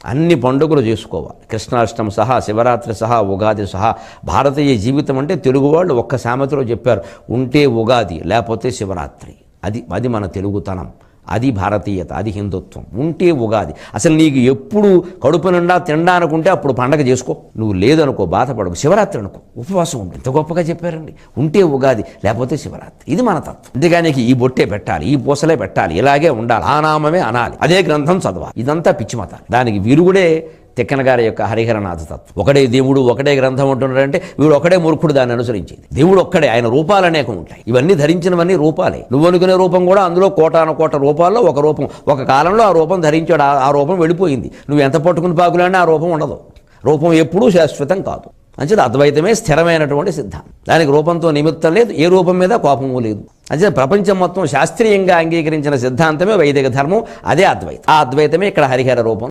అన్ని పండుగలు చేసుకోవాలి. కృష్ణాష్టమి సహా, శివరాత్రి సహా, ఉగాది సహా. భారతీయ జీవితం అంటే తెలుగు వాళ్ళు ఒక్క సామెతలో చెప్పారు, ఉంటే ఉగాది లేకపోతే శివరాత్రి. అది మన తెలుగుతనం, అది భారతీయత, అది హిందుత్వం. ఉంటే ఉగాది. అసలు నీకు ఎప్పుడు కడుపు నిండా తినడానుకుంటే అప్పుడు పండగ చేసుకో. నువ్వు లేదనుకో బాధపడకు. శివరాత్రి అనుకో, ఉపవాసం ఉండు. ఎంత గొప్పగా చెప్పారండి. ఉంటే ఉగాది లేకపోతే శివరాత్రి. ఇది మన తత్వం. అంతేగాని ఈ బొట్టే పెట్టాలి, ఈ పూసలే పెట్టాలి, ఇలాగే ఉండాలి, ఆ నామమే అనాలి, అదే గ్రంథం చదవాలి, ఇదంతా పిచ్చి మతాలు. దానికి విరుగుడే తిక్కన గారి యొక్క హరిహరనాథ తత్వం. ఒకడే దేవుడు, ఒకటే గ్రంథం ఉంటున్నాడంటే వీడు ఒకడే మూర్ఖుడు దాన్ని అనుసరించేది. దేవుడు ఒక్కడే, ఆయన రూపాలు అనేకం ఉంటాయి. ఇవన్నీ ధరించినవన్నీ రూపాలే. నువ్వు అనుకునే రూపం కూడా అందులో కోటాను రూపాల్లో ఒక రూపం. ఒక కాలంలో ఆ రూపం ధరించాడు, ఆ రూపం వెళ్ళిపోయింది. నువ్వు ఎంత పట్టుకుని పాకులాడినా ఆ రూపం ఉండదు. రూపం ఎప్పుడూ శాశ్వతం కాదు. అంచేది అద్వైతమే స్థిరమైనటువంటి సిద్ధాంతం. దానికి రూపంతో నిమిత్తం లేదు, ఏ రూపం మీద కోపము లేదు. అంతే ప్రపంచం మొత్తం శాస్త్రీయంగా అంగీకరించిన సిద్ధాంతమే వైదిక ధర్మం, అదే అద్వైతం. ఆ అద్వైతమే ఇక్కడ హరిహర రూపం.